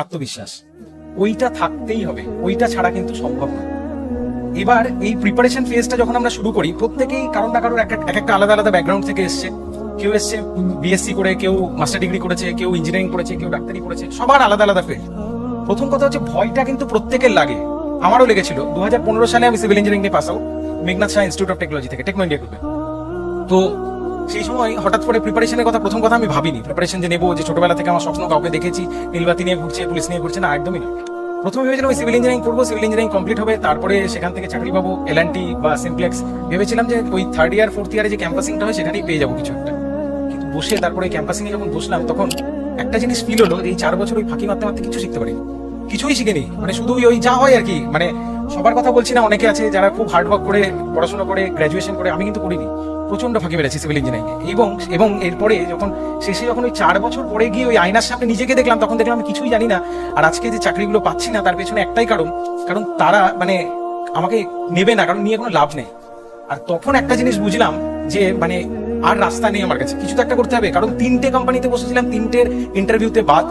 আত্মবিশ্বাস ওইটা থাকতেই হবে, ওইটা ছাড়া কিন্তু সম্ভব নয়। এবার এই প্রিপারেশন ফেজটা যখন আমরা শুরু করি, প্রত্যেকেই কারোর না কারোর এক একটা আলাদা আলাদা ব্যাকগ্রাউন্ড থেকে এসছে। কেউ এসছে বিএসসি করে, কেউ মাস্টার ডিগ্রি করেছে, কেউ ইঞ্জিনিয়ারিং করেছে, কেউ ডাক্তারি করেছে, সবার আলাদা আলাদা ফিল্ড। প্রথম কথা হচ্ছে ভয়টা কিন্তু প্রত্যেকের লাগে, আমারও লেগেছিল। 2015 সালে আমি সিভিল ইঞ্জিনিয়ারিং নিয়ে pass out Meghnad Saha institute of technology থেকে, টেকনো ইন্ডিয়া গ্রুপে। তো সেই সময় হঠাৎ করে প্রিপারেশনের কথা, প্রথম কথা আমি ভাবিনি প্রিপারেশন যে নেবো, যে ছোটবেলা থেকে আমার স্বপ্ন, কাউকে দেখেছি নীলবাতি নিয়ে ঘুরছে, পুলিশ নিয়ে ঘুরছে, না, একদমই না। প্রথমে ভেবেছিলাম ওই সিভিল ইঞ্জিনিয়ারিং করবো, সিভিল ইঞ্জিনিয়ারিং কমপ্লিট হবে, তারপরে সেখান থেকে চাকরি পাবো এল&টি বা সিমপ্লেক্স। ভেবেছিলাম যে ওই থার্ড ইয়ার ফোর্থ ইয়ারে যে ক্যাম্পাসিংটা হয় সেখানেই পেয়ে যাবো কিছু একটা। কিন্তু বসে তারপরে ক্যাম্পাসিং এ যখন বসলাম, তখন একটা জিনিস ফিল হলো, এই 4 বছর ওই ফাঁকি মারতে মারতে কিছু শিখতে পারি, কিছুই শিখিনি। মানে শুধু ওই যা হয় আর কি, মানে সবার কথা বলছি না, অনেকে আছে যারা খুব হার্ডওয়ার্ক করে পড়াশোনা করে গ্রাজুয়েশন করে, আমি কিন্তু করিনি, প্রচন্ড ফাঁকি মেরেছি সিভিল ইঞ্জিনিয়ারিং। এবং এরপরে যখন শেষে যখন ওই 4 বছর পরে গিয়ে ওই আয়নার সামনে নিজেকে দেখলাম, তখন দেখলাম আমি কিছুই জানি না। আর আজকে যে চাকরিগুলো পাচ্ছি না, তার পেছনে একটাই কারণ তারা মানে আমাকে নেবে না, কারণ নিয়ে কোনো লাভ নেই। আর তখন একটা জিনিস বুঝলাম যে মানে আর রাস্তা নেই আমার কাছে, কিছু তো একটা করতে হবে। কারণ 3টে কোম্পানিতে বসেছিলাম, 3টের ইন্টারভিউতে বাদ।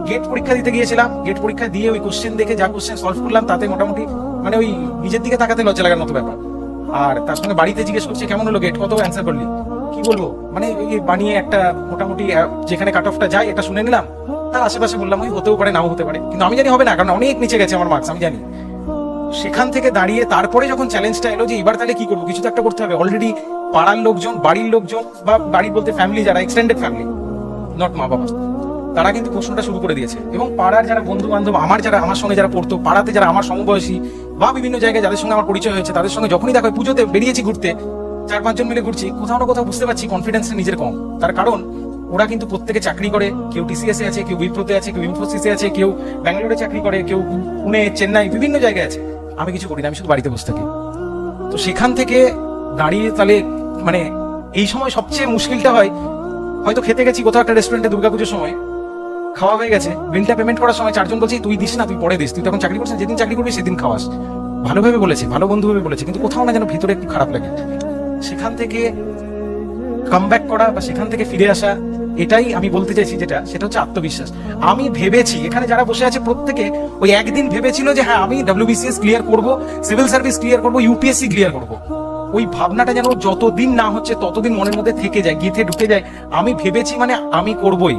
গেট পরীক্ষা দিতে গিয়েছিলাম, গেট পরীক্ষা দিয়ে ওই কোশ্চেন দেখে যা কোশ্চেন সলভ করলাম, তাতে মোটামুটি মানে ওই নিজের দিকে তাকাতে লজ্জা লাগার মতো ব্যাপার। আর তার সঙ্গে বাড়িতে জিজ্ঞেস করছে কেমন হলো গেট, কত অ্যান্সার করলি, কি বলবো, মানে এই বানিয়ে একটা মোটামুটি যেখানে কাট অফটা যায় এটা শুনে নিলাম। তার আশেপাশে বললাম ওই হতেও পারে, নাও হতে পারে, কিন্তু আমি জানি হবে না, কারণ অনেক নিচে গেছে আমার মার্কস, আমি জানি। সেখান থেকে দাঁড়িয়ে তারপরে যখন চ্যালেঞ্জটা এলো যে এবার তাহলে কি করবো, কিছু তো একটা করতে হবে। অলরেডি পাড়ার লোকজন, বাড়ির লোকজন, বা বাড়ি বলতে ফ্যামিলি, যারা এক্সটেন্ডেড ফ্যামিলি, নট মা বাবা, তারা কিন্তু প্রশ্নটা শুরু করে দিয়েছে। এবং পাড়ার যারা বন্ধু বান্ধব, আমার সঙ্গে যারা পড়তো, পাড়াতে যারা আমার সমবয়সী বা বিভিন্ন জায়গায় যাদের সঙ্গে আমার পরিচয় হয়েছে, তাদের সঙ্গে যখনই দেখা হয়, পুজোতে বেরিয়েছি ঘুরতে, 4-5 জন মিলে ঘুরছি, কোথাও না কোথাও বুঝতে পারছি কনফিডেন্সটা নিজের কম। তার কারণ ওরা কিন্তু প্রত্যেকে চাকরি করে, কেউ টিসিএস এ আছে, কেউ উইপ্রোতে আছে, কেউ ইনফোসিসে আছে, কেউ ব্যাঙ্গালোরে চাকরি করে, কেউ পুনে, চেন্নাই, বিভিন্ন জায়গায় আছে। আমি কিছু করি না, আমি শুধু বাড়িতে বসে থাকি। তো সেখান থেকে দাঁড়িয়ে তাহলে মানে এই সময় সবচেয়ে মুশকিলটা হয়, হয়তো খেতে গেছি কোথাও একটা রেস্টুরেন্টে দুর্গাপুজোর সময়, খাওয়া হয়ে গেছে, বিলটা পেমেন্ট করার সময় 4 জন বলছে তুই দিস না, তুই পরে দিস, তুই তখন চাকরি করছিস, যেদিন চাকরি করবি সেদিন খাওয়াস। ভালোভাবে বলেছে, ভালো বন্ধু ভাবে বলেছে, কিন্তু কোথাও না যেন ভিতরে একটু খারাপ লাগে। সেখান থেকে কামব্যাক করা বা সেখান থেকে ফিরে আসা, এটাই আমি বলতে চাইছি, সেটা হচ্ছে আত্মবিশ্বাস। আমি ভেবেছি, এখানে যারা বসে আছে প্রত্যেকে ওই একদিন ভেবেছিল যে হ্যাঁ আমি WBCS ক্লিয়ার করব, সিভিল সার্ভিস ক্লিয়ার করব, ইউপিএসসি ক্লিয়ার করব। ওই ভাবনাটা যেন যতদিন না হচ্ছে ততদিন মনের মধ্যে থেকে যায়, গেঁথে ঢুকে যায়। আমি ভেবেছি মানে আমি করবই,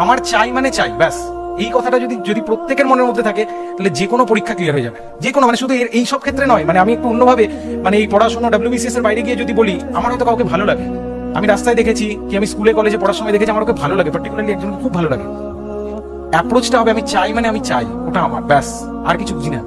আমার চাই মানে চাই, ব্যাস। এই কথাটা যদি প্রত্যেকের মনের মধ্যে থাকে, তাহলে যে কোনো পরীক্ষা ক্লিয়ার হয়ে যাবে, যে কোনো, মানে শুধু এই সব ক্ষেত্রে নয়। মানে আমি একটু অন্যভাবে, মানে এই পড়াশোনা WBCS এর বাইরে গিয়ে যদি বলি, আমার হয়তো কাউকে ভালো লাগে, আমি রাস্তায় দেখেছি, কি আমি স্কুলে কলেজে পড়ার সময় দেখেছি, আমার ওকে ভালো লাগে, পার্টিকুলারলি একজনকে খুব ভালো লাগে। অ্যাপ্রোচটা হবে আমি চাই মানে আমি চাই, ওটা আমার, ব্যাস, আর কিছু বুঝি না।